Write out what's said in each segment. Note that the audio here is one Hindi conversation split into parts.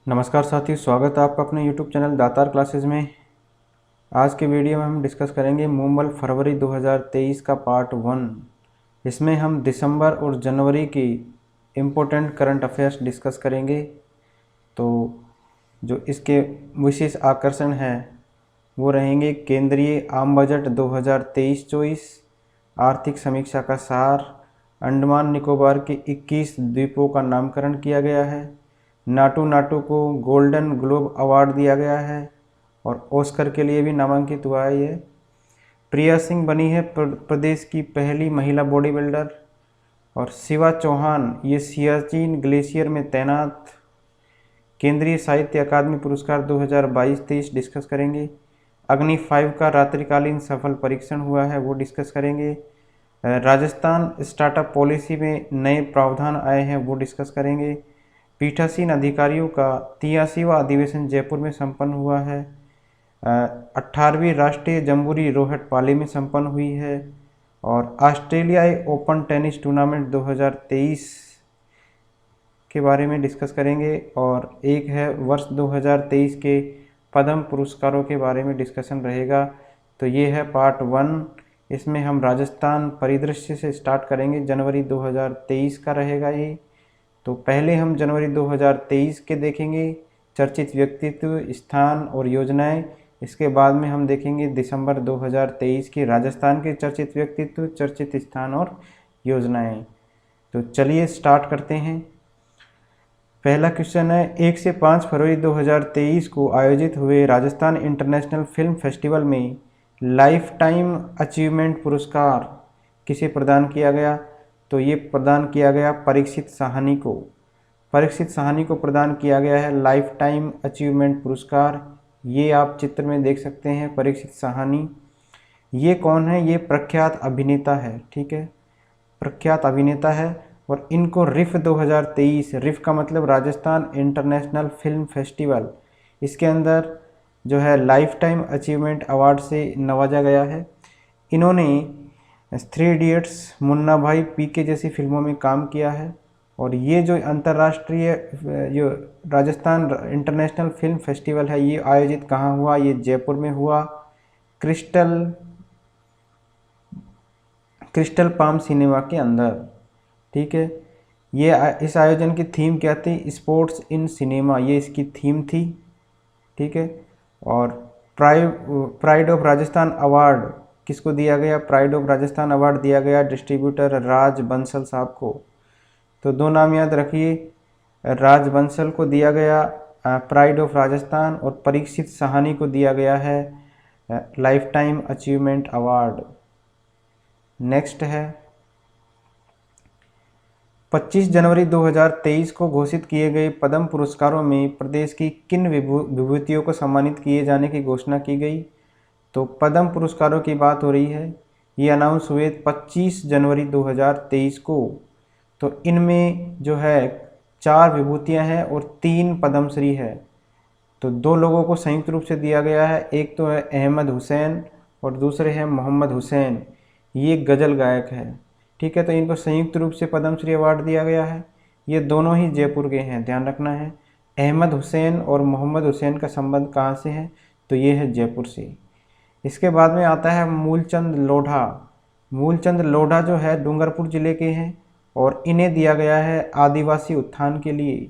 नमस्कार साथियों, स्वागत है आपका अपने YouTube चैनल दातार क्लासेस में। आज के वीडियो में हम डिस्कस करेंगे मूमल फरवरी 2023 का पार्ट 1। इसमें हम दिसंबर और जनवरी की इम्पोर्टेंट करंट अफेयर्स डिस्कस करेंगे। तो जो इसके विशेष आकर्षण हैं वो रहेंगे केंद्रीय आम बजट 2023-24, आर्थिक समीक्षा का सार, अंडमान निकोबार के 21 द्वीपों का नामकरण किया गया है, नाटू को गोल्डन ग्लोब अवार्ड दिया गया है और ऑस्कर के लिए भी नामांकित हुआ है। ये प्रिया सिंह बनी है प्रदेश की पहली महिला बॉडी बिल्डर। और शिवा चौहान ये सियाचिन ग्लेशियर में तैनात। केंद्रीय साहित्य अकादमी पुरस्कार 2022-23 डिस्कस करेंगे। अग्नि 5 का रात्रिकालीन सफल परीक्षण हुआ है वो डिस्कस करेंगे। राजस्थान स्टार्टअप पॉलिसी में नए प्रावधान आए हैं वो डिस्कस करेंगे। पीठासीन अधिकारियों का 83वां अधिवेशन जयपुर में संपन्न हुआ है। 18वीं राष्ट्रीय जम्बूरी रोहट पाली में संपन्न हुई है। और ऑस्ट्रेलियाई ओपन टेनिस टूर्नामेंट 2023 के बारे में डिस्कस करेंगे। और एक है वर्ष 2023 के पद्म पुरस्कारों के बारे में डिस्कशन रहेगा। तो ये है पार्ट 1। इसमें हम राजस्थान परिदृश्य से स्टार्ट करेंगे। जनवरी 2023 का रहेगा ये। तो पहले हम जनवरी 2023 के देखेंगे, चर्चित व्यक्तित्व, स्थान और योजनाएं। इसके बाद में हम देखेंगे दिसंबर 2023 के राजस्थान के चर्चित व्यक्तित्व, चर्चित स्थान और योजनाएं। तो चलिए स्टार्ट करते हैं। पहला क्वेश्चन है, 1 से 5 फरवरी 2023 को आयोजित हुए राजस्थान इंटरनेशनल फिल्म फेस्टिवल में लाइफ टाइम अचीवमेंट पुरस्कार किसे प्रदान किया गया? तो ये प्रदान किया गया परीक्षित साहनी को। परीक्षित साहनी को प्रदान किया गया है लाइफ टाइम अचीवमेंट पुरस्कार। ये आप चित्र में देख सकते हैं परीक्षित साहनी। ये कौन है? ये प्रख्यात अभिनेता है। ठीक है, प्रख्यात अभिनेता है। और इनको रिफ 2023, रिफ का मतलब राजस्थान इंटरनेशनल फिल्म फेस्टिवल, इसके अंदर जो है लाइफ टाइम अचीवमेंट अवार्ड से नवाजा गया है। इन्होंने 3 इडियट्स, मुन्ना भाई, पीके जैसी फिल्मों में काम किया है। और ये जो अंतर्राष्ट्रीय जो राजस्थान इंटरनेशनल फिल्म फेस्टिवल है ये आयोजित कहाँ हुआ? ये जयपुर में हुआ, क्रिस्टल पाम सिनेमा के अंदर। ठीक है, ये इस आयोजन की थीम क्या थी? स्पोर्ट्स इन सिनेमा, ये इसकी थीम थी। ठीक है, और प्राइड ऑफ राजस्थान अवार्ड किसको दिया गया? प्राइड ऑफ राजस्थान अवार्ड दिया गया डिस्ट्रीब्यूटर राज बंसल साहब को। तो 2 नाम याद रखिए, राज बंसल को दिया गया प्राइड ऑफ राजस्थान और परीक्षित साहनी को दिया गया है life time achievement award. Next है, 25 जनवरी 2023 को घोषित किए गए पद्म पुरस्कारों में प्रदेश की किन विभूतियों को सम्मानित किए जाने की घोषणा की गई? तो पद्म पुरस्कारों की बात हो रही है। ये अनाउंस हुए 25 जनवरी 2023 को। तो इनमें जो है 4 विभूतियां हैं और 3 पद्मश्री है। तो 2 लोगों को संयुक्त रूप से दिया गया है। एक तो है अहमद हुसैन और दूसरे हैं मोहम्मद हुसैन। ये गज़ल गायक है। ठीक है, तो इनको संयुक्त रूप से पद्मश्री अवार्ड दिया गया है। ये दोनों ही जयपुर के हैं, ध्यान रखना है। अहमद हुसैन और मोहम्मद हुसैन का संबंध कहाँ से है? तो ये है जयपुर से। इसके बाद में आता है मूलचंद लोढ़ा। मूलचंद लोढ़ा जो है डूंगरपुर जिले के हैं और इन्हें दिया गया है आदिवासी उत्थान के लिए।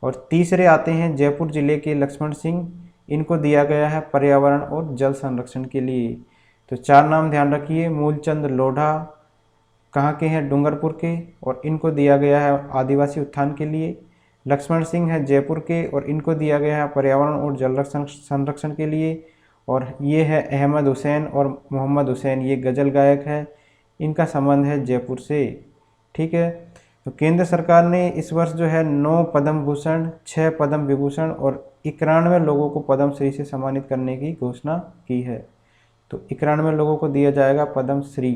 और तीसरे आते हैं जयपुर जिले के लक्ष्मण सिंह, इनको दिया गया है पर्यावरण और जल संरक्षण के लिए। तो 4 नाम ध्यान रखिए। मूलचंद लोढ़ा कहाँ के हैं? डूंगरपुर के, और इनको दिया गया है आदिवासी उत्थान के लिए। लक्ष्मण सिंह है जयपुर के और इनको दिया गया है पर्यावरण और जल संरक्षण के लिए। और ये है अहमद हुसैन और मोहम्मद हुसैन, ये गज़ल गायक है, इनका संबंध है जयपुर से। ठीक है, तो केंद्र सरकार ने इस वर्ष जो है 9 पद्म भूषण, 6 पद्म विभूषण और 91 लोगों को पद्मश्री से सम्मानित करने की घोषणा की है। तो 91 लोगों को दिया जाएगा पद्मश्री।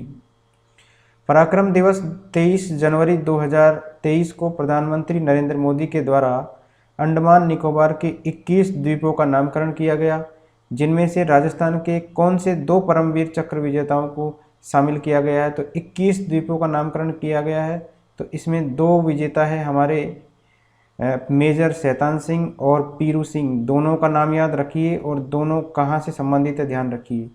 पराक्रम दिवस 23 जनवरी 2023 को प्रधानमंत्री नरेंद्र मोदी के द्वारा अंडमान निकोबार के 21 द्वीपों का नामकरण किया गया, जिनमें से राजस्थान के कौन से 2 परमवीर चक्र विजेताओं को शामिल किया गया है? तो 21 द्वीपों का नामकरण किया गया है। तो इसमें 2 विजेता है हमारे मेजर शैतान सिंह और पीरू सिंह, दोनों का नाम याद रखिए और दोनों कहाँ से संबंधित है ध्यान रखिए।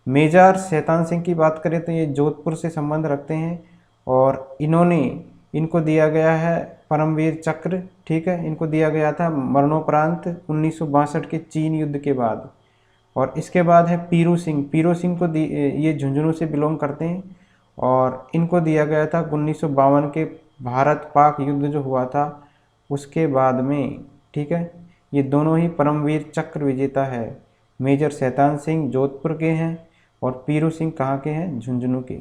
मेजर शैतान सिंह की बात करें तो ये जोधपुर से संबंध रखते हैं और इनको दिया गया है परमवीर चक्र, ठीक है। इनको दिया गया था मरणोपरांत 1962 के चीन युद्ध के बाद। और इसके बाद है पीरू सिंह को ये झुंझुनू से बिलोंग करते हैं और इनको दिया गया था 1952 के भारत पाक युद्ध जो हुआ था उसके बाद में, ठीक है। ये दोनों ही परमवीर चक्र विजेता है। मेजर शैतान सिंह जोधपुर के हैं और पीरू सिंह कहाँ के हैं, झुंझुनू के।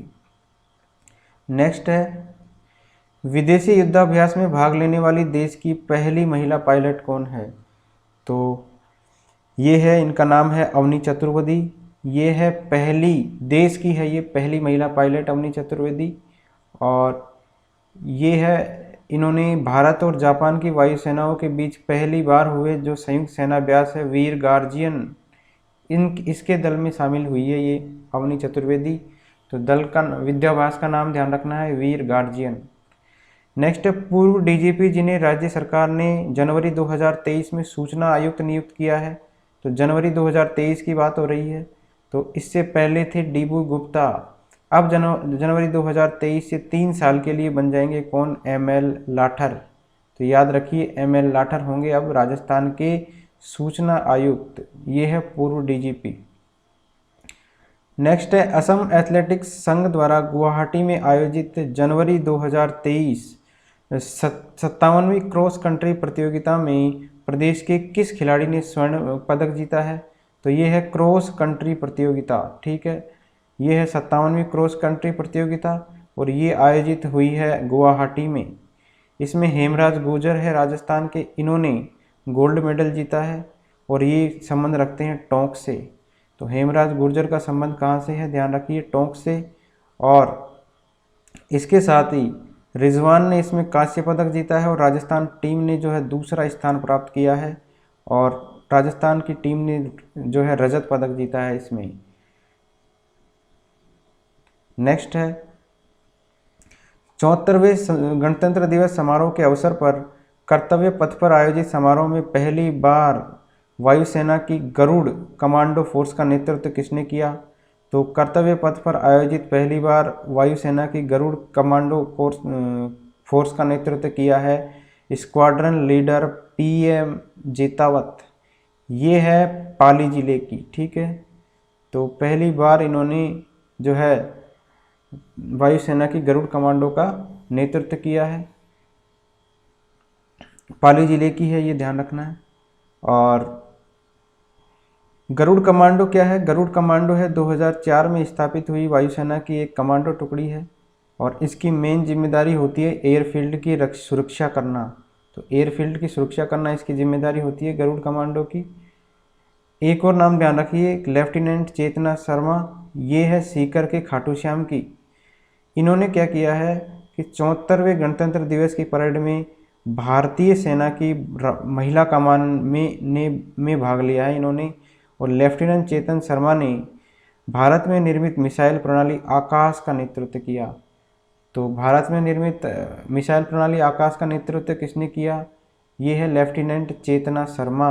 नेक्स्ट है, विदेशी युद्धाभ्यास में भाग लेने वाली देश की पहली महिला पायलट कौन है? तो ये है, इनका नाम है अवनी चतुर्वेदी। ये है पहली देश की है, ये पहली महिला पायलट अवनी चतुर्वेदी। और ये है, इन्होंने भारत और जापान की वायुसेनाओं के बीच पहली बार हुए जो संयुक्त सेनाभ्यास है वीर गार्जियन, इसके दल में शामिल हुई है ये अवनी चतुर्वेदी। तो दल का विद्याभ्यास का नाम ध्यान रखना है, वीर गार्जियन। नेक्स्ट है, पूर्व डीजीपी जिन्हें राज्य सरकार ने जनवरी 2023 में सूचना आयुक्त नियुक्त किया है। तो जनवरी 2023 की बात हो रही है, तो इससे पहले थे डीबू गुप्ता। अब जनवरी 2023 से 3 साल के लिए बन जाएंगे कौन, एमएल लाठर। तो याद रखिए एमएल लाठर होंगे अब राजस्थान के सूचना आयुक्त। ये है पूर्व डीजीपी। नेक्स्ट है, असम एथलेटिक्स संघ द्वारा गुवाहाटी में आयोजित जनवरी 2023 57वीं क्रॉस कंट्री प्रतियोगिता में प्रदेश के किस खिलाड़ी ने स्वर्ण पदक जीता है? तो ये है क्रॉस कंट्री प्रतियोगिता, ठीक है। ये है 57वीं क्रॉस कंट्री प्रतियोगिता और ये आयोजित हुई है गुवाहाटी में। इसमें हेमराज गुर्जर है राजस्थान के, इन्होंने गोल्ड मेडल जीता है और ये संबंध रखते हैं टोंक से। तो हेमराज गुर्जर का संबंध कहाँ से है, ध्यान रखिए, टोंक से। और इसके साथ ही रिजवान ने इसमें कांस्य पदक जीता है और राजस्थान टीम ने जो है दूसरा स्थान प्राप्त किया है और राजस्थान की टीम ने जो है रजत पदक जीता है इसमें। नेक्स्ट है, 74वें गणतंत्र दिवस समारोह के अवसर पर कर्तव्य पथ पर आयोजित समारोह में पहली बार वायुसेना की गरुड़ कमांडो फोर्स का नेतृत्व किसने किया? तो कर्तव्य पथ पर आयोजित पहली बार वायुसेना की गरुड़ कमांडो फोर्स का नेतृत्व किया है स्क्वाड्रन लीडर पीएम जेतावत। ये है पाली जिले की, ठीक है। तो पहली बार इन्होंने जो है वायुसेना की गरुड़ कमांडो का नेतृत्व किया है, पाली जिले की है, ये ध्यान रखना है। और गरुड़ कमांडो क्या है? गरुड़ कमांडो है 2004 में स्थापित हुई वायुसेना की एक कमांडो टुकड़ी है और इसकी मेन जिम्मेदारी होती है एयरफील्ड की सुरक्षा करना। तो एयरफील्ड की सुरक्षा करना इसकी जिम्मेदारी होती है गरुड़ कमांडो की। एक और नाम ध्यान रखिए, लेफ्टिनेंट चेतना शर्मा, ये है सीकर के खाटू श्याम की। इन्होंने क्या किया है कि 74वें गणतंत्र दिवस की परेड में भारतीय सेना की महिला कमान में भाग लिया है इन्होंने। और लेफ्टिनेंट चेतन शर्मा ने भारत में निर्मित मिसाइल प्रणाली आकाश का नेतृत्व किया। तो भारत में निर्मित मिसाइल प्रणाली आकाश का नेतृत्व किसने किया? ये है लेफ्टिनेंट चेतना शर्मा।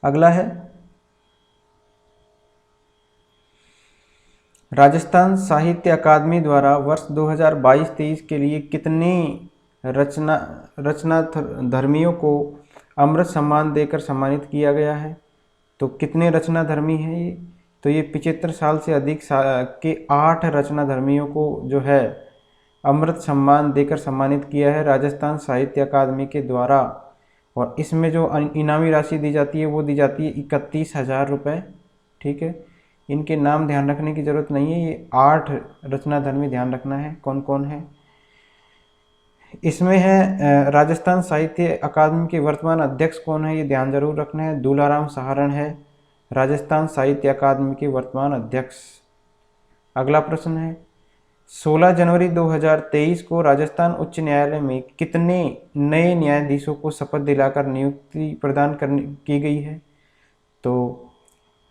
अगला है, राजस्थान साहित्य अकादमी द्वारा वर्ष 2022-23 के लिए कितने रचनाधर्मियों को अमृत सम्मान देकर सम्मानित किया गया है? तो कितने रचनाधर्मी हैं ये? तो ये 75 साल से अधिक के 8 रचनाधर्मियों को जो है अमृत सम्मान देकर सम्मानित किया है राजस्थान साहित्य अकादमी के द्वारा। और इसमें जो इनामी राशि दी जाती है वो दी जाती है 31,000 रुपये, ठीक है। इनके नाम ध्यान रखने की ज़रूरत नहीं है, ये 8 रचनाधर्मी ध्यान रखना है कौन कौन है। इसमें है राजस्थान साहित्य अकादमी के वर्तमान अध्यक्ष कौन है, ये ध्यान जरूर रखना है, दूलाराम सहारण है राजस्थान साहित्य अकादमी के वर्तमान अध्यक्ष। अगला प्रश्न है, 16 जनवरी 2023 को राजस्थान उच्च न्यायालय में कितने नए न्यायाधीशों को शपथ दिलाकर नियुक्ति प्रदान की गई है? तो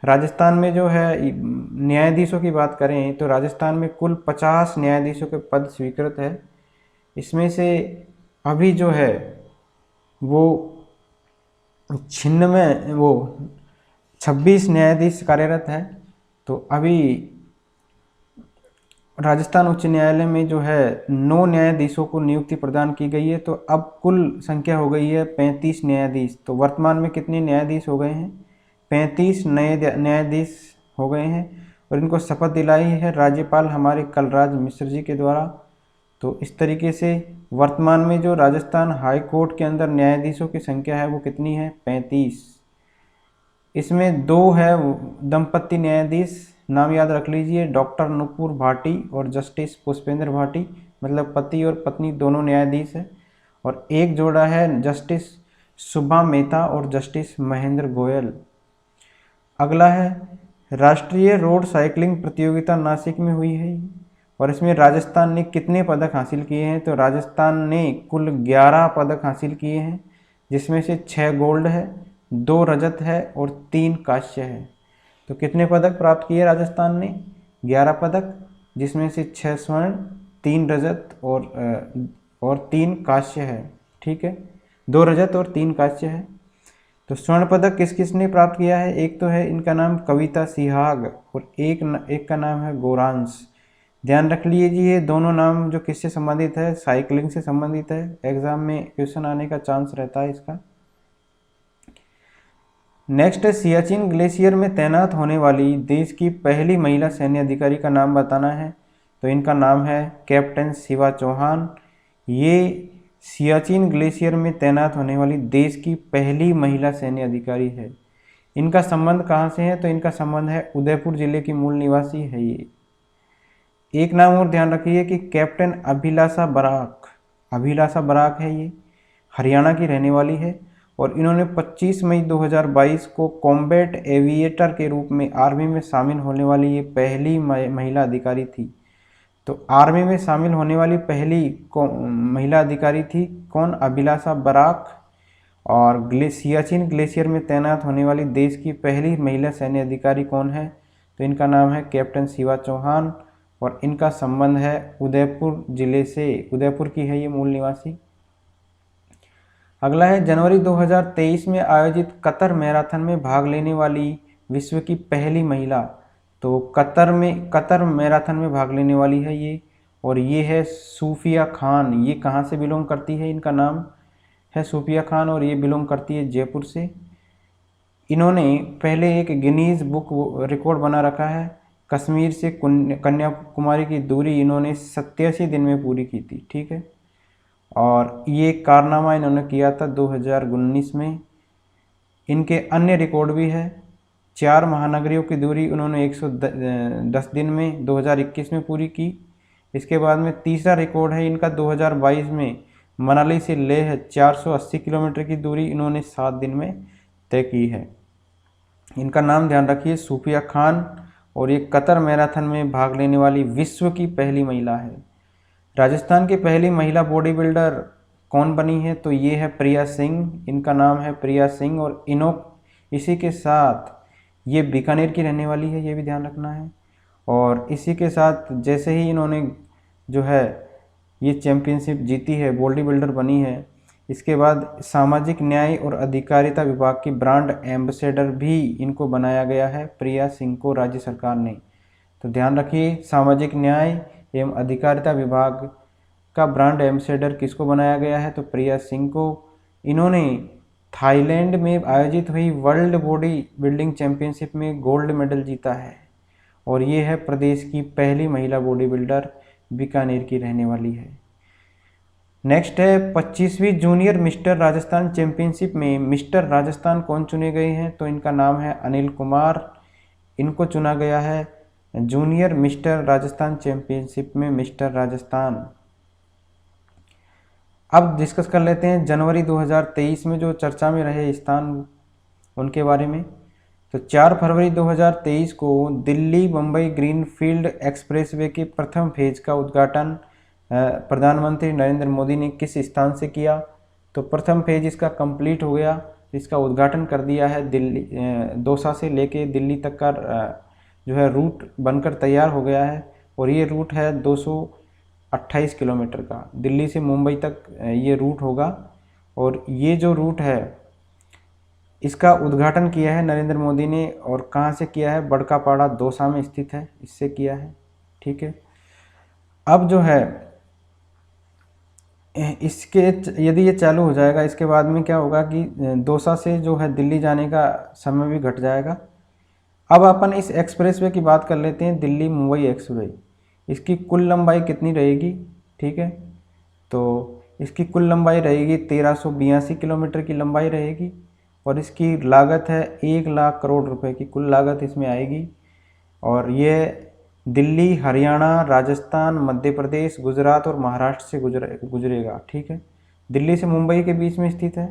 राजस्थान में जो है न्यायाधीशों की बात करें तो राजस्थान में कुल 50 न्यायाधीशों के पद स्वीकृत है। इसमें से अभी जो है वो 26 न्यायाधीश कार्यरत है। तो अभी राजस्थान उच्च न्यायालय में जो है 9 न्यायाधीशों को नियुक्ति प्रदान की गई है। तो अब कुल संख्या हो गई है 35 न्यायाधीश। तो वर्तमान में कितने न्यायाधीश हो गए हैं? 35 नए न्यायाधीश हो गए हैं और इनको शपथ दिलाई है राज्यपाल हमारे कलराज मिश्र जी के द्वारा। तो इस तरीके से वर्तमान में जो राजस्थान हाई कोर्ट के अंदर न्यायाधीशों की संख्या है वो कितनी है? 35। इसमें 2 है दंपत्ति न्यायाधीश, नाम याद रख लीजिए, डॉक्टर नुपुर भाटी और जस्टिस पुष्पेंद्र भाटी, मतलब पति और पत्नी दोनों न्यायाधीश है। और एक जोड़ा है जस्टिस सुभा मेहता और जस्टिस महेंद्र गोयल। अगला है राष्ट्रीय रोड साइकिलिंग प्रतियोगिता नासिक में हुई है और इसमें राजस्थान ने कितने पदक हासिल किए हैं? तो राजस्थान ने कुल 11 पदक हासिल किए हैं, जिसमें से 6 गोल्ड है, 2 रजत है और 3 कांस्य है। तो कितने पदक प्राप्त किए राजस्थान ने? 11 पदक, जिसमें से 6 स्वर्ण, 3 रजत और 3 कांस्य है। ठीक है, 2 रजत और 3 कांस्य है। तो स्वर्ण पदक किस किस ने प्राप्त किया है? एक तो है इनका नाम कविता सिहाग और एक का नाम है गौरांश। ध्यान रख लीजिए दोनों नाम जो किससे संबंधित है? साइकिलिंग से संबंधित है। एग्जाम में क्वेश्चन आने का चांस रहता है इसका। नेक्स्ट है सियाचिन ग्लेशियर में तैनात होने वाली देश की पहली महिला सैन्य अधिकारी का नाम बताना है। तो इनका नाम है कैप्टन शिवा चौहान। ये सियाचिन ग्लेशियर में तैनात होने वाली देश की पहली महिला सैन्य अधिकारी है। इनका संबंध कहाँ से है? तो इनका संबंध है उदयपुर जिले की मूल निवासी है ये। एक नाम और ध्यान रखिए कि कैप्टन अभिलाषा बराक। अभिलाषा बराक है, ये हरियाणा की रहने वाली है और इन्होंने 25 मई 2022 को कॉम्बैट एविएटर के रूप में आर्मी में शामिल होने वाली ये पहली महिला अधिकारी थी। तो आर्मी में शामिल होने वाली पहली महिला अधिकारी थी कौन? अभिलाषा बराक। और सियाचिन ग्लेशियर में तैनात होने वाली देश की पहली महिला सैन्य अधिकारी कौन है? तो इनका नाम है कैप्टन शिवा चौहान और इनका संबंध है उदयपुर जिले से। उदयपुर की है ये मूल निवासी। अगला है जनवरी 2023 में आयोजित कतर मैराथन में भाग लेने वाली विश्व की पहली महिला। तो कतर मैराथन में भाग लेने वाली है ये और ये है सूफिया खान। ये कहाँ से बिलोंग करती है? इनका नाम है सूफिया खान और ये बिलोंग करती है जयपुर से। इन्होंने पहले एक गिनीज बुक रिकॉर्ड बना रखा है। कश्मीर से कन्याकुमारी की दूरी इन्होंने 87 दिन में पूरी की थी। ठीक है, और ये कारनामा इन्होंने किया था 2019 में। इनके अन्य रिकॉर्ड भी है। 4 महानगरियों की दूरी उन्होंने 110 दिन में 2021 में पूरी की। इसके बाद में तीसरा रिकॉर्ड है इनका 2022 में मनाली से लेह 480 किलोमीटर की दूरी इन्होंने 7 दिन में तय की है। इनका नाम ध्यान रखिए सूफिया खान और ये कतर मैराथन में भाग लेने वाली विश्व की पहली महिला है। राजस्थान की पहली महिला बॉडी बिल्डर कौन बनी है? तो ये है प्रिया सिंह। इनका नाम है प्रिया सिंह और इसी के साथ ये बीकानेर की रहने वाली है, ये भी ध्यान रखना है। और इसी के साथ जैसे ही इन्होंने जो है ये चैम्पियनशिप जीती है, बॉडी बिल्डर बनी है, इसके बाद सामाजिक न्याय और अधिकारिता विभाग की ब्रांड एम्बेसडर भी इनको बनाया गया है प्रिया सिंह को राज्य सरकार ने। तो ध्यान रखिए सामाजिक न्याय एवं अधिकारिता विभाग का ब्रांड एम्बेसडर किसको बनाया गया है? तो प्रिया सिंह को। इन्होंने थाईलैंड में आयोजित हुई वर्ल्ड बॉडी बिल्डिंग चैंपियनशिप में गोल्ड मेडल जीता है और ये है प्रदेश की पहली महिला बॉडी बिल्डर, बीकानेर की रहने वाली है। नेक्स्ट है 25वीं जूनियर मिस्टर राजस्थान चैंपियनशिप में मिस्टर राजस्थान कौन चुने गए हैं? तो इनका नाम है अनिल कुमार। इनको चुना गया है जूनियर मिस्टर राजस्थान चैंपियनशिप में मिस्टर राजस्थान। अब डिस्कस कर लेते हैं जनवरी 2023 में जो चर्चा में रहे स्थान उनके बारे में। तो 4 फरवरी 2023 को दिल्ली मुंबई ग्रीनफील्ड एक्सप्रेसवे के प्रथम फेज का उद्घाटन प्रधानमंत्री नरेंद्र मोदी ने किस स्थान से किया? तो प्रथम फेज इसका कंप्लीट हो गया, इसका उद्घाटन कर दिया है दिल्ली दौसा से लेके दिल्ली तक का जो है रूट बनकर तैयार हो गया है और ये रूट है 228 किलोमीटर का। दिल्ली से मुंबई तक ये रूट होगा और ये जो रूट है इसका उद्घाटन किया है नरेंद्र मोदी ने, और कहाँ से किया है, बड़कापाड़ा दौसा में स्थित है, इससे किया है। ठीक है, अब जो है इसके यदि ये चालू हो जाएगा, इसके बाद में क्या होगा कि दौसा से जो है दिल्ली जाने का समय भी घट जाएगा। अब अपन इस एक्सप्रेसवे की बात कर लेते हैं, दिल्ली मुंबई एक्सप्रेस। इसकी कुल लंबाई कितनी रहेगी? ठीक है, तो इसकी कुल लंबाई रहेगी 1382 किलोमीटर की लंबाई रहेगी, और इसकी लागत है 1 लाख करोड़ रुपए की कुल लागत इसमें आएगी। और ये दिल्ली, हरियाणा, राजस्थान, मध्य प्रदेश, गुजरात और महाराष्ट्र से गुजरेगा। ठीक है, दिल्ली से मुंबई के बीच में स्थित है,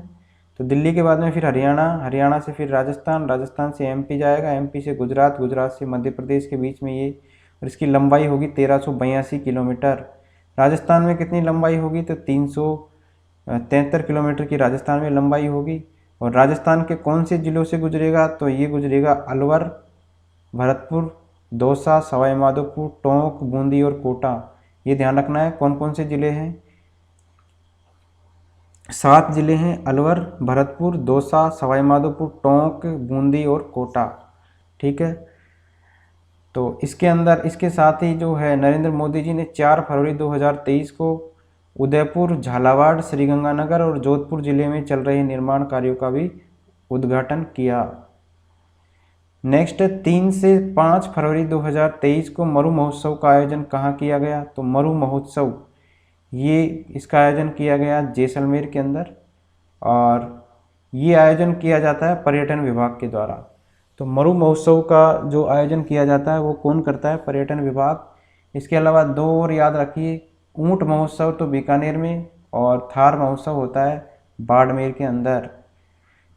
तो दिल्ली के बाद में फिर हरियाणा, हरियाणा से फिर राजस्थान, राजस्थान से एमपी जाएगा, एमपी से गुजरात, गुजरात से मध्य प्रदेश के बीच में ये, और इसकी लंबाई होगी 1382 किलोमीटर। राजस्थान में कितनी लंबाई होगी? तो 373 किलोमीटर की राजस्थान में लंबाई होगी। और राजस्थान के कौन से ज़िलों से गुजरेगा? तो ये गुजरेगा अलवर, भरतपुर, दौसा, सवाई माधोपुर, टोंक, बूंदी और कोटा। ये ध्यान रखना है कौन कौन से ज़िले हैं। 7 ज़िले हैं, अलवर, भरतपुर, दौसा, सवाई माधोपुर, टोंक, बूंदी और कोटा। ठीक है, तो इसके अंदर इसके साथ ही जो है नरेंद्र मोदी जी ने 4 फरवरी 2023 को उदयपुर, झालावाड़, श्रीगंगानगर और जोधपुर जिले में चल रहे निर्माण कार्यों का भी उद्घाटन किया। नेक्स्ट 3 से 5 फरवरी 2023 को मरु महोत्सव का आयोजन कहाँ किया गया? तो मरु महोत्सव ये इसका आयोजन किया गया जैसलमेर के अंदर, और ये आयोजन किया जाता है पर्यटन विभाग के द्वारा। तो मरु महोत्सव का जो आयोजन किया जाता है वो कौन करता है? पर्यटन विभाग। इसके अलावा 2 और याद रखिए, ऊंट महोत्सव तो बीकानेर में, और थार महोत्सव होता है बाड़मेर के अंदर।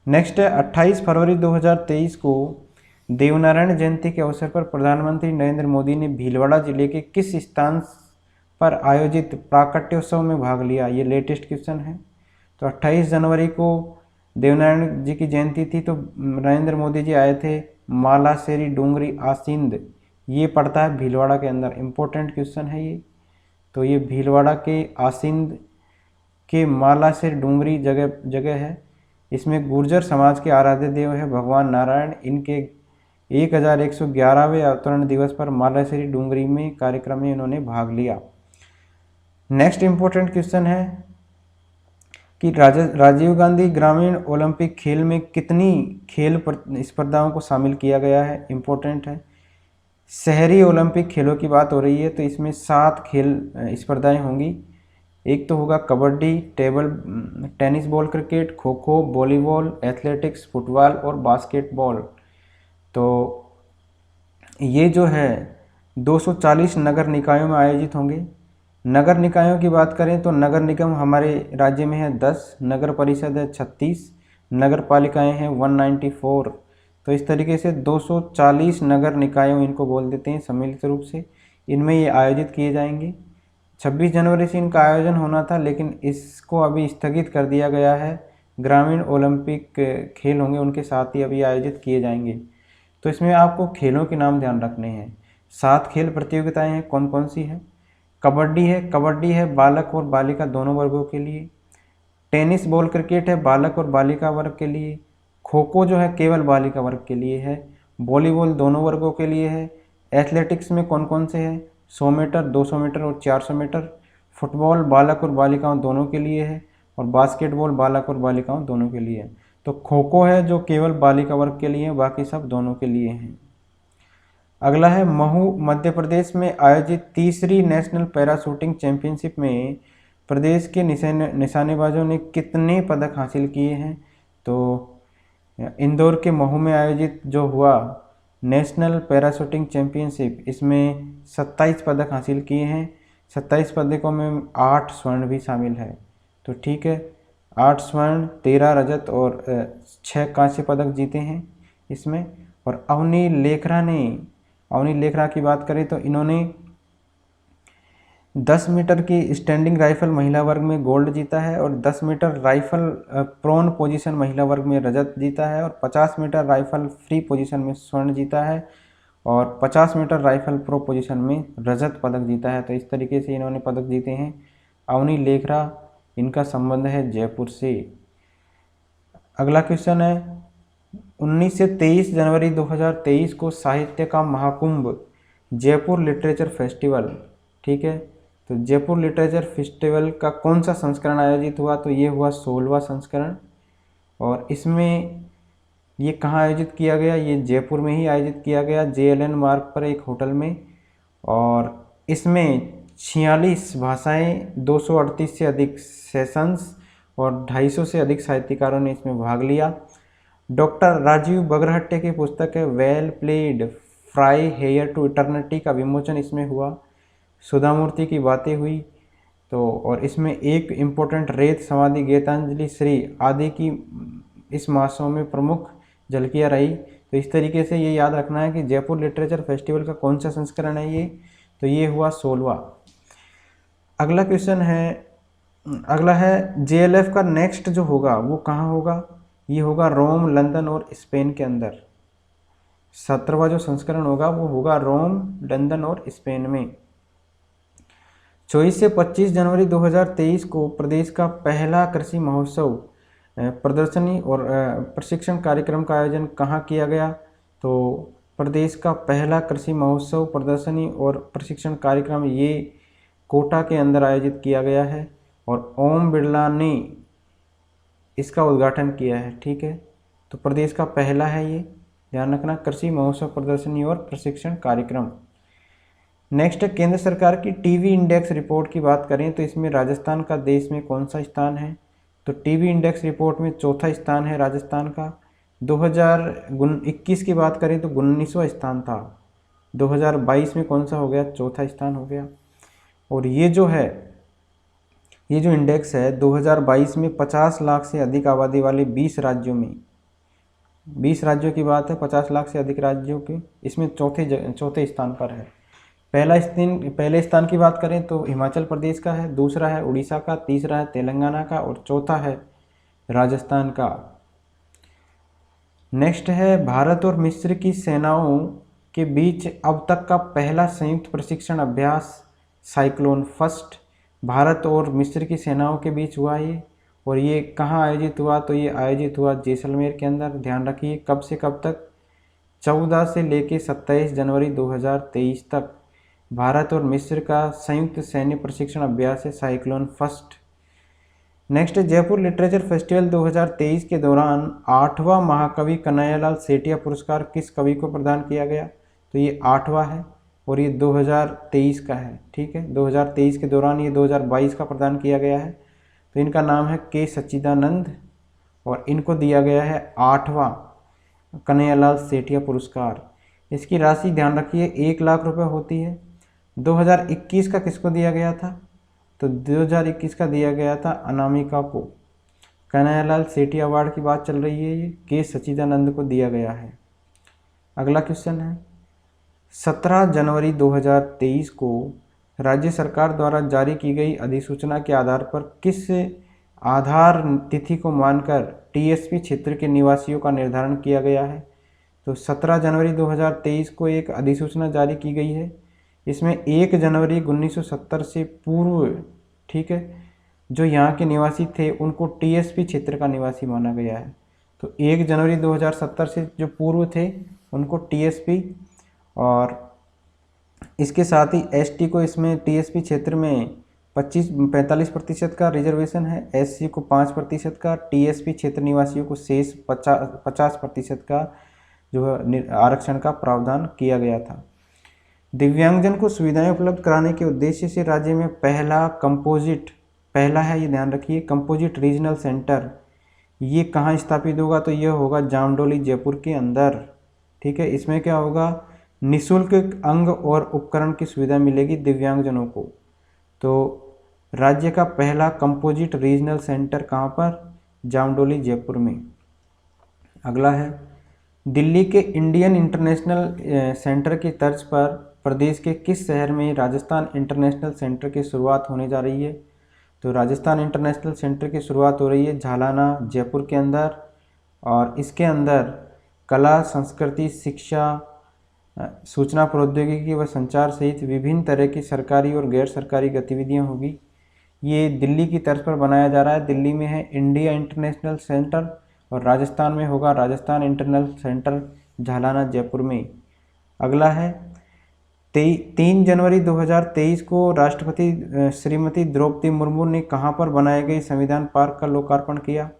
नेक्स्ट है 28 फरवरी 2023 को देवनारायण जयंती के अवसर पर प्रधानमंत्री नरेंद्र मोदी ने भीलवाड़ा जिले के किस स्थान पर आयोजित प्राकट्योत्सव में भाग लिया? ये लेटेस्ट क्वेश्चन है। तो 28 जनवरी को देवनारायण जी की जयंती थी, तो नरेंद्र मोदी जी आए थे मालासेरी डूंगरी आसिंद, ये पड़ता है भीलवाड़ा के अंदर। इम्पोर्टेंट क्वेश्चन है ये। तो ये भीलवाड़ा के आसिंद के मालासेरी डूंगरी जगह है। इसमें गुर्जर समाज के आराध्य देव है भगवान नारायण। इनके 1111वें अवतरण दिवस पर मालासेरी डूंगरी में कार्यक्रम में इन्होंने भाग लिया। नेक्स्ट इम्पोर्टेंट क्वेश्चन है कि राजीव गांधी ग्रामीण ओलंपिक खेल में कितनी खेल स्पर्धाओं को शामिल किया गया है? इम्पोर्टेंट है। शहरी ओलंपिक खेलों की बात हो रही है, तो इसमें 7 खेल स्पर्धाएं होंगी। एक तो होगा kabaddi, table tennis ball cricket, kho kho, volleyball, athletics, football और बास्केटबॉल। तो ये जो है 240 नगर निकायों में आयोजित होंगे। नगर निकायों की बात करें तो नगर निगम हमारे राज्य में है 10, नगर परिषद है 36, नगर पालिकाएँ हैं 194। तो इस तरीके से 240 नगर निकायों इनको बोल देते हैं सम्मिलित रूप से, इनमें ये आयोजित किए जाएंगे। 26 जनवरी से इनका आयोजन होना था, लेकिन इसको अभी स्थगित कर दिया गया है। ग्रामीण ओलंपिक खेल होंगे, उनके साथ ही अभी आयोजित किए जाएंगे। तो इसमें आपको खेलों के नाम ध्यान रखने हैं। 7 खेल प्रतियोगिताएं हैं, कौन कौन सी है? कबड्डी है बालक और बालिका दोनों वर्गों के लिए। टेनिस बॉल क्रिकेट है बालक और बालिका वर्ग के लिए। खो खो जो है केवल बालिका वर्ग के लिए है। वॉलीबॉल दोनों वर्गों के लिए है। एथलेटिक्स में कौन कौन से हैं? 100 मीटर, 200 मीटर और 400 मीटर। फुटबॉल बालक और बालिकाओं दोनों के लिए है, और बास्केटबॉल बालक और बालिकाओं दोनों के लिए है। तो खो खो है जो केवल बालिका वर्ग के लिए है, बाकी सब दोनों के लिए हैं। अगला है महू मध्य प्रदेश में आयोजित तीसरी नेशनल पैरा शूटिंग चैंपियनशिप में प्रदेश के निशानेबाजों ने कितने पदक हासिल किए हैं? तो इंदौर के महू में आयोजित जो हुआ नेशनल पैरा शूटिंग चैंपियनशिप, इसमें 27 पदक हासिल किए हैं। 27 पदकों में 8 स्वर्ण भी शामिल है। तो ठीक है, 8 स्वर्ण, 13 रजत और 6 कांस्य पदक जीते हैं इसमें। और अवनी लेखरा की बात करें तो इन्होंने 10 मीटर की स्टैंडिंग राइफल महिला वर्ग में गोल्ड जीता है, और 10 मीटर राइफल प्रोन पोजीशन महिला वर्ग में रजत जीता है, और 50 मीटर राइफल फ्री पोजीशन में स्वर्ण जीता है, और 50 मीटर राइफल प्रो पोजीशन में रजत पदक जीता है। तो इस तरीके से इन्होंने पदक जीते हैं अवनी लेखरा इनका संबंध है जयपुर से। अगला क्वेश्चन है 19 से 23 जनवरी 2023 को साहित्य का महाकुंभ जयपुर लिटरेचर फेस्टिवल, ठीक है, तो जयपुर लिटरेचर फेस्टिवल का कौन सा संस्करण आयोजित हुआ, तो ये हुआ 16वां संस्करण। और इसमें ये कहाँ आयोजित किया गया, ये जयपुर में ही आयोजित किया गया, JLN मार्ग पर एक होटल में। और इसमें 46 भाषाएं, 238 से अधिक सेशंस और 250 से अधिक साहित्यकारों ने इसमें भाग लिया। डॉक्टर राजीव बगरहट्टे की पुस्तक है well played fry here to eternity का विमोचन इसमें हुआ। सुधा मूर्ति की बातें हुई, तो और इसमें एक इम्पोर्टेंट रेत समाधि गीतांजलि श्री आदि की इस महोत्सव में प्रमुख झलकियाँ रही। तो इस तरीके से ये याद रखना है कि जयपुर लिटरेचर फेस्टिवल का कौन सा संस्करण है ये, तो ये हुआ 16वां। अगला क्वेश्चन है, अगला है JLF का नेक्स्ट जो होगा वो कहाँ होगा, ये होगा रोम, लंदन और स्पेन के अंदर। 17वां जो संस्करण होगा वो होगा रोम, लंदन और स्पेन में। 24 से 25 जनवरी 2023 को प्रदेश का पहला कृषि महोत्सव प्रदर्शनी और प्रशिक्षण कार्यक्रम का आयोजन कहाँ किया गया, तो प्रदेश का पहला कृषि महोत्सव प्रदर्शनी और प्रशिक्षण कार्यक्रम ये कोटा के अंदर आयोजित किया गया है और ओम बिरला ने इसका उद्घाटन किया है, ठीक है। तो प्रदेश का पहला है ये, ध्यान रखना, कृषि महोत्सव प्रदर्शनी और प्रशिक्षण कार्यक्रम। नेक्स्ट है केंद्र सरकार की टीवी इंडेक्स रिपोर्ट की बात करें तो इसमें राजस्थान का देश में कौन सा स्थान है, तो टीवी इंडेक्स रिपोर्ट में चौथा स्थान है राजस्थान का। 2021 की बात करें तो 19वां स्थान था, 2022 में कौन सा हो गया, चौथा स्थान हो गया। और ये जो है, ये जो इंडेक्स है 2022 में 50 लाख से अधिक आबादी वाले 20 राज्यों में, 20 राज्यों की बात है, 50 लाख से अधिक राज्यों के, इसमें चौथे स्थान पर है। पहले स्थान की बात करें तो हिमाचल प्रदेश का है, दूसरा है उड़ीसा का, तीसरा है तेलंगाना का और चौथा है राजस्थान का। नेक्स्ट है भारत और मिस्र की सेनाओं के बीच अब तक का पहला संयुक्त प्रशिक्षण अभ्यास साइक्लोन फर्स्ट भारत और मिस्र की सेनाओं के बीच हुआ ये। और ये कहाँ आयोजित हुआ, तो ये आयोजित हुआ जैसलमेर के अंदर। ध्यान रखिए कब से कब तक, 14 से लेकर 27 जनवरी 2023 तक भारत और मिस्र का संयुक्त सैन्य प्रशिक्षण अभ्यास है cyclone first. Next Jaipur literature festival 2023 के दौरान 8वां महाकवि कन्हैयालाल सेठिया पुरस्कार किस कवि को प्रदान किया गया, तो ये 8वां है और ये 2023 का है, ठीक है। 2023 के दौरान ये 2022 का प्रदान किया गया है। तो इनका नाम है के सच्चिदानंद और इनको दिया गया है 8वां कन्हैयालाल सेठिया पुरस्कार। इसकी राशि ध्यान रखिए 1 लाख रुपए होती है। 2021 का किसको दिया गया था, तो 2021 का दिया गया था अनामिका को। कन्हैयालाल सेठिया अवार्ड की बात चल रही है, ये के सच्चिदानंद को दिया गया है। अगला क्वेश्चन है 17 जनवरी 2023 को राज्य सरकार द्वारा जारी की गई अधिसूचना के आधार पर किस आधार तिथि को मानकर TSP क्षेत्र के निवासियों का निर्धारण किया गया है, तो 17 जनवरी 2023 को एक अधिसूचना जारी की गई है। इसमें 1 जनवरी 1970 से पूर्व, ठीक है, जो यहाँ के निवासी थे उनको TSP क्षेत्र का निवासी माना गया है। तो 1 जनवरी 2070 से जो पूर्व थे उनको TSP, और इसके साथ ही ST को इसमें TSP क्षेत्र में 45% का रिजर्वेशन है, SC को 5% का, TSP क्षेत्र निवासियों को शेष 50% का जो आरक्षण का प्रावधान किया गया था। दिव्यांगजन को सुविधाएं उपलब्ध कराने के उद्देश्य से राज्य में पहला है, ये ध्यान रखिए, कंपोजिट रीजनल सेंटर, ये कहाँ स्थापित होगा, तो यह होगा जामडोली जयपुर के अंदर, ठीक है। इसमें क्या होगा, निःशुल्क अंग और उपकरण की सुविधा मिलेगी दिव्यांगजनों को। तो राज्य का पहला कंपोजिट रीजनल सेंटर कहाँ पर, जामडोली जयपुर में। अगला है दिल्ली के इंडियन इंटरनेशनल सेंटर की तर्ज पर प्रदेश के किस शहर में राजस्थान इंटरनेशनल सेंटर की शुरुआत होने जा रही है, तो राजस्थान इंटरनेशनल सेंटर की शुरुआत हो रही है झालाना जयपुर के अंदर। और इसके अंदर कला, संस्कृति, शिक्षा, सूचना प्रौद्योगिकी व संचार सहित विभिन्न तरह की सरकारी और गैर सरकारी गतिविधियां होगी। ये दिल्ली की तर्ज पर बनाया जा रहा है। दिल्ली में है इंडिया इंटरनेशनल सेंटर और राजस्थान में होगा राजस्थान इंटरनेशनल सेंटर झालाना जयपुर में। अगला है 3 जनवरी 2023 को राष्ट्रपति श्रीमती द्रौपदी मुर्मू ने कहाँ पर बनाए गए संविधान पार्क का लोकार्पण किया?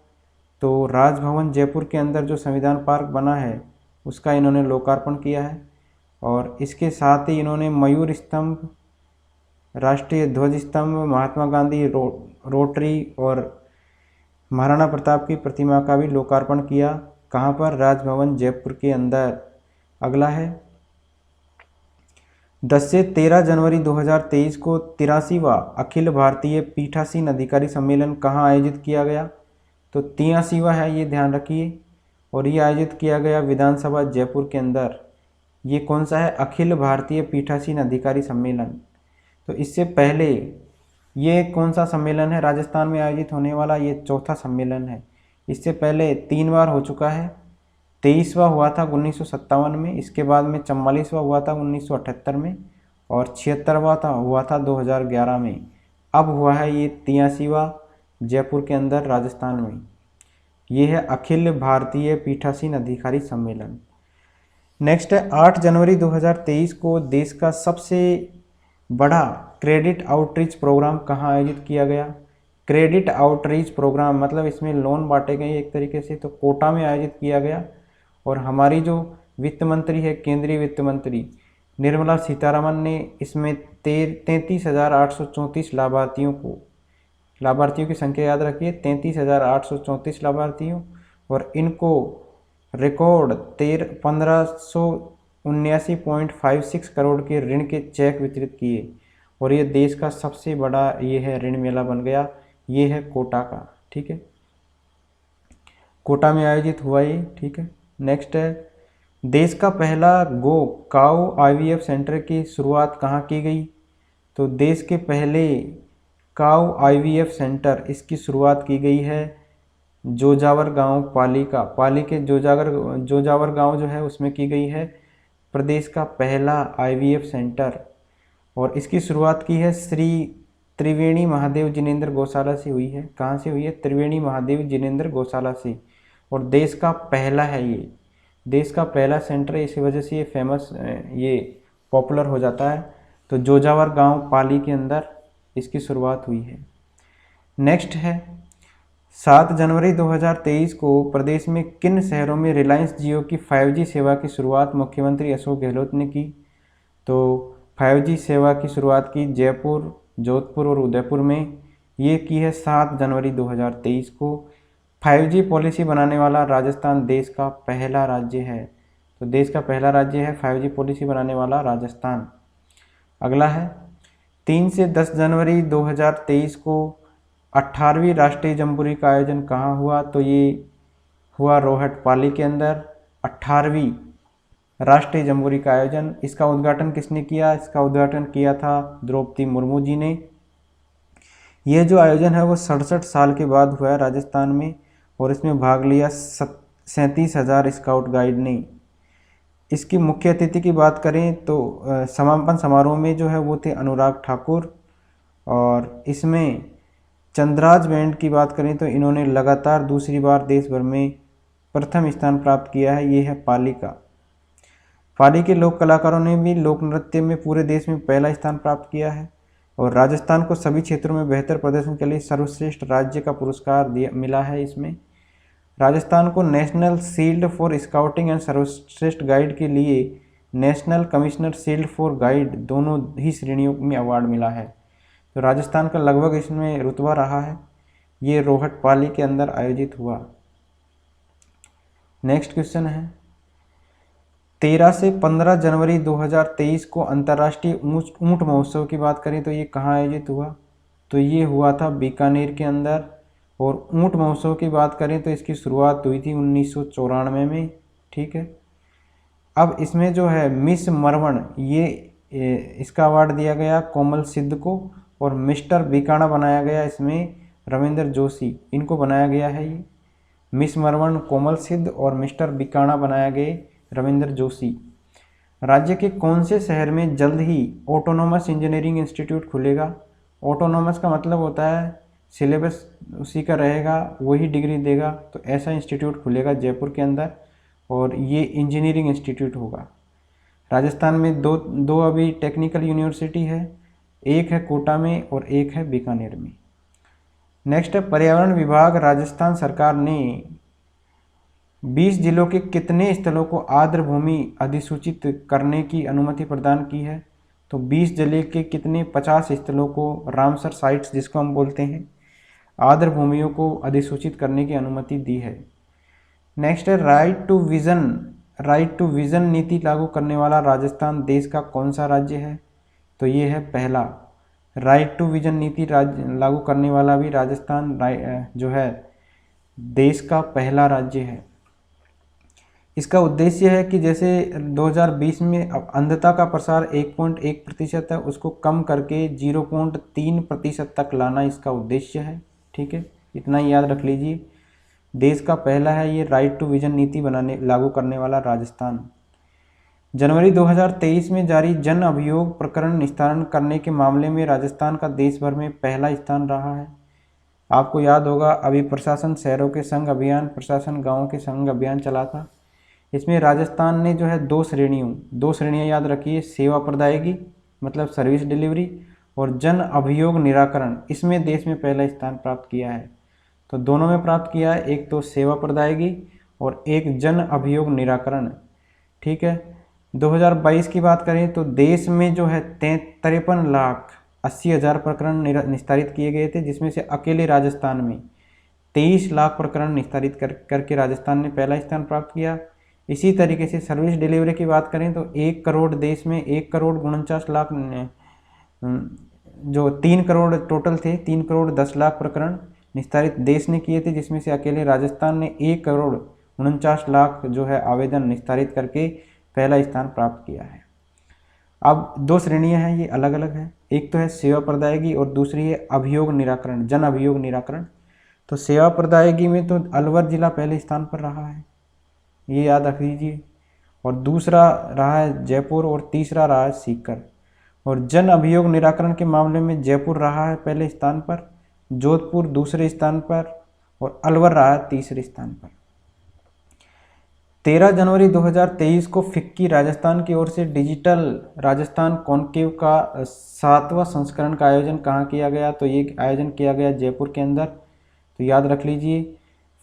तो राजभवन जयपुर के अंदर जो संविधान पार्क बना है उसका इन्होंने लोकार्पण किया है। और इसके साथ ही इन्होंने मयूर स्तंभ, राष्ट्रीय ध्वज स्तंभ, महात्मा गांधी रोटरी और महाराणा प्रताप की प्रतिमा का भी लोकार्पण किया। कहाँ पर? राजभवन जयपुर के अंदर। अगला है 10 से 13 जनवरी 2023 को 83वां अखिल भारतीय पीठासीन अधिकारी सम्मेलन कहाँ आयोजित किया गया? तो 83वां है, ये ध्यान रखिए। और ये आयोजित किया गया विधानसभा जयपुर के अंदर। ये कौन सा है? अखिल भारतीय पीठासीन अधिकारी सम्मेलन। तो इससे पहले ये कौन सा सम्मेलन है राजस्थान में आयोजित होने वाला? ये चौथा सम्मेलन है। इससे पहले 3 बार हो चुका है। 23वां हुआ था 1957 में, इसके बाद में 44वां हुआ था 1978 में और 76वां हुआ था 2011 में। अब हुआ है ये 83वां जयपुर के अंदर राजस्थान में। ये है अखिल भारतीय पीठासीन अधिकारी सम्मेलन। नेक्स्ट है 8 जनवरी 2023 को देश का सबसे बड़ा क्रेडिट आउटरीच प्रोग्राम कहाँ आयोजित किया गया? क्रेडिट आउटरीच प्रोग्राम मतलब इसमें लोन बांटे गए एक तरीके से, तो कोटा में आयोजित किया गया। और हमारी जो वित्त मंत्री है, केंद्रीय वित्त मंत्री निर्मला सीतारमन ने इसमें 33,834 लाभार्थियों की संख्या याद रखिए, 33,834 लाभार्थियों, और इनको रिकॉर्ड 1579.56 करोड़ के ऋण के चेक वितरित किए। और ये देश का सबसे बड़ा ये है ऋण मेला बन गया। ये है कोटा का, ठीक है, कोटा में आयोजित हुआ ये, ठीक है। नेक्स्ट है देश का पहला काऊ IVF सेंटर की शुरुआत कहाँ की गई? तो देश के पहले काऊ IVF सेंटर इसकी शुरुआत की गई है जोजावर गांव पाली के जोजावर गांव जो है उसमें की गई है प्रदेश का पहला IVF सेंटर। और इसकी शुरुआत की है श्री त्रिवेणी महादेव जिनेंद्र गौशाला से हुई है। कहाँ से हुई है? त्रिवेणी महादेव जिनेंद्र गौशाला से। और देश का पहला है ये, देश का पहला सेंटर है, इसी वजह से ये फेमस, ये पॉपुलर हो जाता है। तो जोजावर गांव पाली के अंदर इसकी शुरुआत हुई है। नेक्स्ट है 7 जनवरी 2023 को प्रदेश में किन शहरों में रिलायंस जियो की 5G सेवा की शुरुआत मुख्यमंत्री अशोक गहलोत ने की? तो 5G सेवा की शुरुआत की जयपुर, जोधपुर और उदयपुर में। ये की है 7 जनवरी 2023 को। 5G पॉलिसी बनाने वाला राजस्थान देश का पहला राज्य है। तो देश का पहला राज्य है 5G पॉलिसी बनाने वाला राजस्थान। अगला है 3 से 10 जनवरी 2023 को 18वीं राष्ट्रीय जम्बूरी का आयोजन कहाँ हुआ? तो ये हुआ रोहट पाली के अंदर। 18वीं राष्ट्रीय जम्बूरी का आयोजन, इसका उद्घाटन किसने किया? इसका उद्घाटन किया था द्रौपदी मुर्मू जी ने। यह जो आयोजन है वो 67 साल के बाद हुआ है राजस्थान में और इसमें भाग लिया 37,000 स्काउट गाइड ने। इसकी मुख्य अतिथि की बात करें तो समापन समारोह में जो है वो थे अनुराग ठाकुर। और इसमें चंद्राज बैंड की बात करें तो इन्होंने लगातार दूसरी बार देश भर में प्रथम स्थान प्राप्त किया है। ये है पाली का। पाली के लोक कलाकारों ने भी लोक नृत्य में पूरे देश में पहला स्थान प्राप्त किया है। और राजस्थान को सभी क्षेत्रों में बेहतर प्रदर्शन के लिए सर्वश्रेष्ठ राज्य का पुरस्कार मिला है। इसमें राजस्थान को national shield for scouting and सर्वश्रेष्ठ गाइड के लिए national commissioner shield for guide दोनों ही श्रेणियों में अवार्ड मिला है। तो राजस्थान का लगभग इसमें रुतबा रहा है। ये रोहट पाली के अंदर आयोजित हुआ। नेक्स्ट क्वेश्चन है 13 से 15 जनवरी 2023 को अंतर्राष्ट्रीय ऊंट महोत्सव की बात करें तो ये कहाँ आयोजित हुआ? तो ये हुआ था बीकानेर के अंदर। और ऊंट महोत्सव की बात करें तो इसकी शुरुआत हुई थी 1994 में, ठीक है। अब इसमें जो है मिस मरवण, ये इसका अवार्ड दिया गया कोमल सिद्ध को। और मिस्टर बीकाना बनाया गया इसमें रविंद्र जोशी, इनको बनाया गया है। ये मिस मरवण कोमल सिद्ध और मिस्टर बीकाना बनाया गए रविंद्र जोशी। राज्य के कौन से शहर में जल्द ही ऑटोनोमस इंजीनियरिंग इंस्टीट्यूट खुलेगा? ऑटोनॉमस का मतलब होता है सिलेबस उसी का रहेगा, वही डिग्री देगा। तो ऐसा इंस्टीट्यूट खुलेगा जयपुर के अंदर और ये इंजीनियरिंग इंस्टीट्यूट होगा। राजस्थान में दो अभी टेक्निकल यूनिवर्सिटी है, एक है कोटा में और एक है बीकानेर में। नेक्स्ट है पर्यावरण विभाग। राजस्थान सरकार ने 20 जिलों के कितने स्थलों को आर्द्र भूमि अधिसूचित करने की अनुमति प्रदान की है? तो 20 जिले के कितने 50 स्थलों को, रामसर साइट्स जिसको हम बोलते हैं, आर्द्र भूमियों को अधिसूचित करने की अनुमति दी है। नेक्स्ट है राइट टू विजन नीति लागू करने वाला राजस्थान देश का कौन सा राज्य है? तो ये है पहला। राइट टू विजन नीति लागू करने वाला भी राजस्थान जो है देश का पहला राज्य है। इसका उद्देश्य है कि जैसे 2020 में अंधता का प्रसार 1.1% है, उसको कम करके 0.3% तक लाना इसका उद्देश्य है। ठीक है, इतना ही याद रख लीजिए। देश का पहला है ये राइट टू विजन नीति लागू करने वाला राजस्थान। जनवरी 2023 में जारी जन अभियोग प्रकरण निस्तारण करने के मामले में राजस्थान का देश भर में पहला स्थान रहा है। आपको याद होगा अभी प्रशासन शहरों के संग अभियान, प्रशासन गाँव के संग अभियान चला था। इसमें राजस्थान ने जो है दो श्रेणियाँ याद रखिए, सेवा प्रदायगी मतलब सर्विस डिलीवरी और जन अभियोग निराकरण, इसमें देश में पहला स्थान प्राप्त किया है। तो दोनों में प्राप्त किया है, एक तो सेवा प्रदायगी और एक जन अभियोग निराकरण। ठीक है, 2022 की बात करें तो देश में जो है 53,80,000 प्रकरण निस्तारित किए गए थे, जिसमें से अकेले राजस्थान में 23 लाख प्रकरण निस्तारित करके राजस्थान ने पहला स्थान प्राप्त किया। इसी तरीके से सर्विस डिलीवरी की बात करें तो 1 करोड़ देश में 1,49,00,000 जो 3 करोड़ टोटल थे, 3,10,00,000 प्रकरण निस्तारित देश ने किए थे, जिसमें से अकेले राजस्थान ने 1,49,00,000 जो है आवेदन निस्तारित करके पहला स्थान प्राप्त किया है। अब दो श्रेणियां हैं, ये अलग अलग है। एक तो है सेवा प्रदायगी और दूसरी है अभियोग निराकरण, जन अभियोग निराकरण। तो सेवा प्रदायगी में तो अलवर जिला पहले स्थान पर रहा है, ये याद रख लीजिए, और दूसरा रहा है जयपुर और तीसरा रहा है सीकर। और जन अभियोग निराकरण के मामले में जयपुर रहा है पहले स्थान पर, जोधपुर दूसरे स्थान पर और अलवर रहा है तीसरे स्थान पर। 13 जनवरी 2023 को फिक्की राजस्थान की ओर से डिजिटल राजस्थान कॉन्क्लेव का 7वां संस्करण का आयोजन कहाँ किया गया? तो ये आयोजन किया गया जयपुर के अंदर। तो याद रख लीजिए,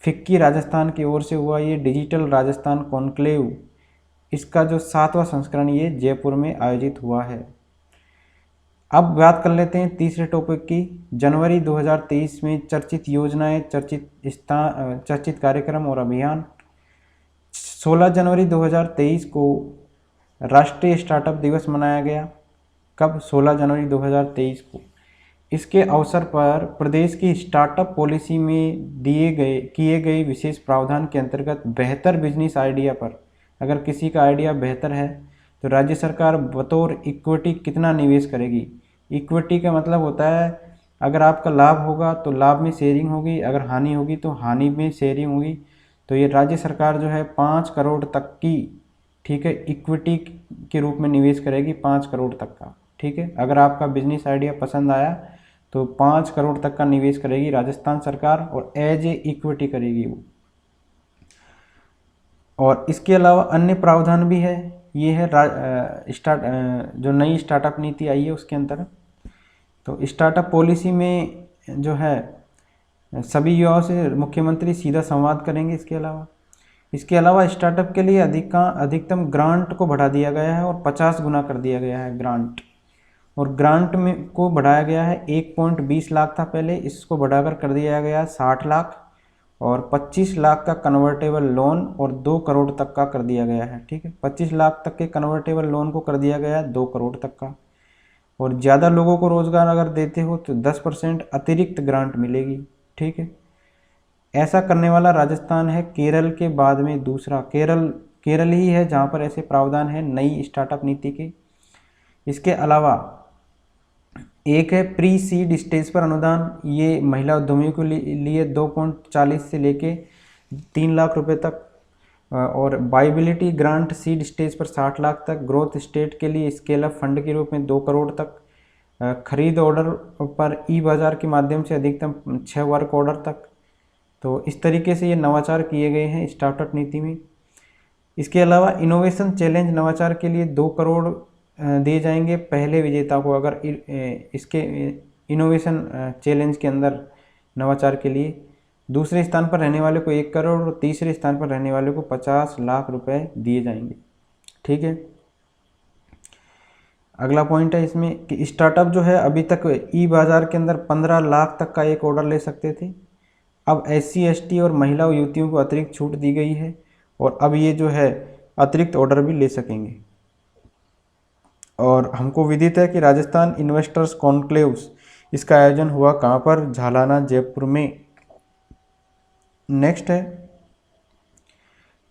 फिक्की राजस्थान की ओर से हुआ ये डिजिटल राजस्थान कॉन्क्लेव, इसका जो 7वां संस्करण ये जयपुर में आयोजित हुआ है। अब बात कर लेते हैं तीसरे टॉपिक की। जनवरी 2023 में चर्चित योजनाएं, चर्चित कार्यक्रम और अभियान। 16 जनवरी 2023 को राष्ट्रीय स्टार्टअप दिवस मनाया गया। कब? 16 जनवरी 2023 को। इसके अवसर पर प्रदेश की स्टार्टअप पॉलिसी में किए गए विशेष प्रावधान के अंतर्गत बेहतर बिजनेस आइडिया पर, अगर किसी का आइडिया बेहतर है तो राज्य सरकार बतौर इक्विटी कितना निवेश करेगी। इक्विटी का मतलब होता है अगर आपका लाभ होगा तो लाभ में शेयरिंग होगी, अगर हानि होगी तो हानि में शेयरिंग होगी। तो ये राज्य सरकार जो है 5 करोड़ तक की, ठीक है, इक्विटी के रूप में निवेश करेगी, 5 करोड़ तक का। ठीक है, अगर आपका बिजनेस आइडिया पसंद आया तो 5 करोड़ तक का निवेश करेगी राजस्थान सरकार और एज ए इक्विटी करेगी वो। और इसके अलावा अन्य प्रावधान भी है। ये है जो नई स्टार्टअप नीति आई है उसके अंतर्गत। तो स्टार्टअप पॉलिसी में जो है सभी युवाओं से मुख्यमंत्री सीधा संवाद करेंगे। इसके अलावा स्टार्टअप के लिए अधिकतम ग्रांट को बढ़ा दिया गया है और 50 गुना कर दिया गया है ग्रांट। और ग्रांट में को बढ़ाया गया है, 1.20 लाख था पहले, इसको बढ़ाकर कर दिया गया 60 लाख और 25 लाख का कन्वर्टेबल लोन और 2 करोड़ तक का कर दिया गया है। ठीक है, 25 लाख तक के कन्वर्टेबल लोन को कर दिया गया है 2 करोड़ तक का। और ज़्यादा लोगों को रोज़गार अगर देते हो तो 10% अतिरिक्त ग्रांट मिलेगी। ठीक है, ऐसा करने वाला राजस्थान है केरल के बाद में दूसरा। केरल ही है जहाँ पर ऐसे प्रावधान है नई स्टार्टअप नीति के। इसके अलावा एक है प्री सीड स्टेज पर अनुदान, ये महिला उद्यमियों के लिए 2.40 से लेके 3 लाख रुपए तक। और वाइबिलिटी ग्रांट सीड स्टेज पर 60 लाख तक। ग्रोथ स्टेट के लिए स्केल अप फंड के रूप में 2 करोड़ तक। खरीद ऑर्डर पर ई बाज़ार के माध्यम से अधिकतम 6 वर्क ऑर्डर तक। तो इस तरीके से ये नवाचार किए गए हैं स्टार्टअप नीति में। इसके अलावा इनोवेशन चैलेंज नवाचार के लिए 2 करोड़ दिए जाएंगे पहले विजेता को, अगर इसके इनोवेशन चैलेंज के अंदर नवाचार के लिए। दूसरे स्थान पर रहने वाले को 1 करोड़ और तीसरे स्थान पर रहने वाले को 50 लाख रुपए दिए जाएंगे। ठीक है। अगला पॉइंट है इसमें कि स्टार्टअप जो है अभी तक ई बाज़ार के अंदर 15 लाख तक का एक ऑर्डर ले सकते थे। अब SC ST और महिला और युवतियों को अतिरिक्त छूट दी गई है और अब ये जो है अतिरिक्त ऑर्डर भी ले सकेंगे। और हमको विदित है कि राजस्थान इन्वेस्टर्स कॉन्क्लेव्स, इसका आयोजन हुआ कहाँ पर? झालाना, जयपुर में। नेक्स्ट है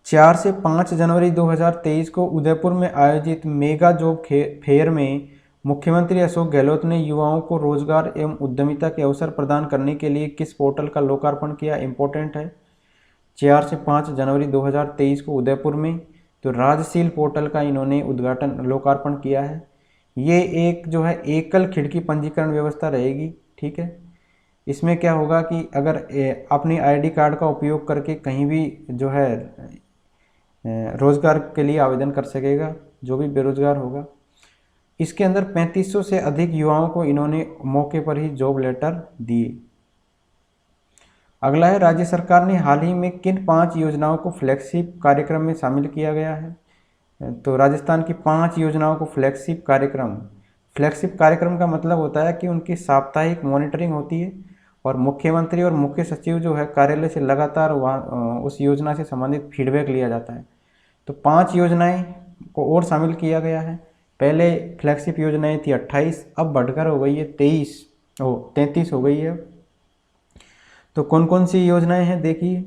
4 से 5 जनवरी 2023 को उदयपुर में आयोजित मेगा जॉब फेयर में मुख्यमंत्री अशोक गहलोत ने युवाओं को रोजगार एवं उद्यमिता के अवसर प्रदान करने के लिए किस पोर्टल का लोकार्पण किया? इंपॉर्टेंट है। 4 से 5 जनवरी 2023 को उदयपुर में तो राजशील पोर्टल का इन्होंने लोकार्पण किया है। ये एक जो है एकल खिड़की पंजीकरण व्यवस्था रहेगी। ठीक है। इसमें क्या होगा कि अगर अपनी ID कार्ड का उपयोग करके कहीं भी जो है रोजगार के लिए आवेदन कर सकेगा जो भी बेरोजगार होगा। इसके अंदर 3500 से अधिक युवाओं को इन्होंने मौके पर ही जॉब लेटर दिए। अगला है राज्य सरकार ने हाल ही में किन 5 योजनाओं को फ्लैगशिप कार्यक्रम में शामिल किया गया है? तो राजस्थान की 5 योजनाओं को फ्लैगशिप कार्यक्रम का मतलब होता है कि उनकी साप्ताहिक मॉनिटरिंग होती है और मुख्यमंत्री और मुख्य सचिव जो है कार्यालय से लगातार उस योजना से संबंधित फीडबैक लिया जाता है। तो 5 योजनाएं को और शामिल किया गया है। पहले फ्लैगशिप योजनाएं थी 28, अब बढ़कर हो गई है 33 हो गई है। तो कौन कौन सी योजनाएं हैं देखिए।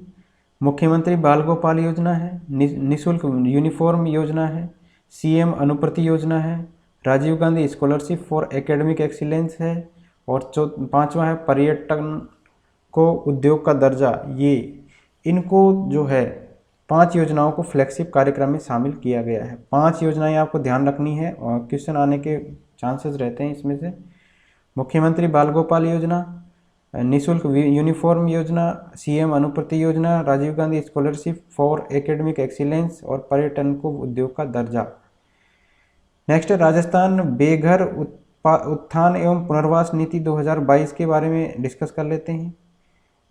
मुख्यमंत्री बाल गोपाल योजना है, निःशुल्क यूनिफॉर्म योजना है, CM अनुप्रति योजना है, Rajiv Gandhi scholarship for academic excellence है और 5वां है पर्यटन को उद्योग का दर्जा। ये इनको जो है 5 योजनाओं को फ्लैगशिप कार्यक्रम में शामिल किया गया है। 5 योजनाएं आपको ध्यान रखनी है और क्वेश्चन आने के चांसेस रहते हैं इसमें से। मुख्यमंत्री बाल गोपाल योजना, निःशुल्क यूनिफॉर्म योजना, CM अनुप्रति योजना, Rajiv Gandhi scholarship for academic excellence और पर्यटन को उद्योग का दर्जा। नेक्स्ट है राजस्थान बेघर उत्थान एवं पुनर्वास नीति 2022 के बारे में डिस्कस कर लेते हैं।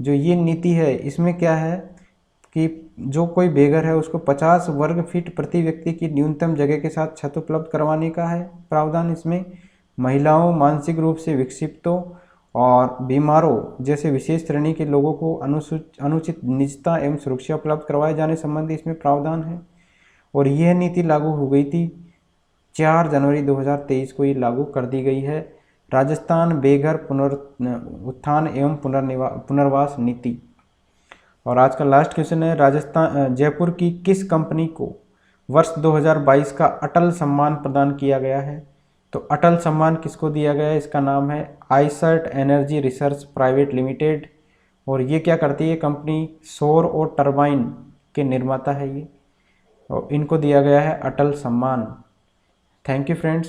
जो ये नीति है इसमें क्या है कि जो कोई बेघर है उसको 50 वर्ग फीट प्रति व्यक्ति की न्यूनतम जगह के साथ छत उपलब्ध करवाने का है प्रावधान। इसमें महिलाओं, मानसिक रूप से विक्षिप्तों और बीमारों जैसे विशेष श्रेणी के लोगों को अनुचित निजता एवं सुरक्षा उपलब्ध करवाए जाने संबंधी इसमें प्रावधान है। और यह नीति लागू हो गई थी 4 जनवरी 2023 को, ये लागू कर दी गई है राजस्थान बेघर उत्थान एवं पुनर्वास नीति। और आज का लास्ट क्वेश्चन है जयपुर की किस कंपनी को वर्ष 2022 का अटल सम्मान प्रदान किया गया है? तो अटल सम्मान किसको दिया गया है? इसका नाम है आईसर्ट एनर्जी रिसर्च प्राइवेट लिमिटेड। और ये क्या करती है कंपनी? सौर और टरबाइन के निर्माता है ये, और इनको दिया गया है अटल सम्मान। Thank you friends.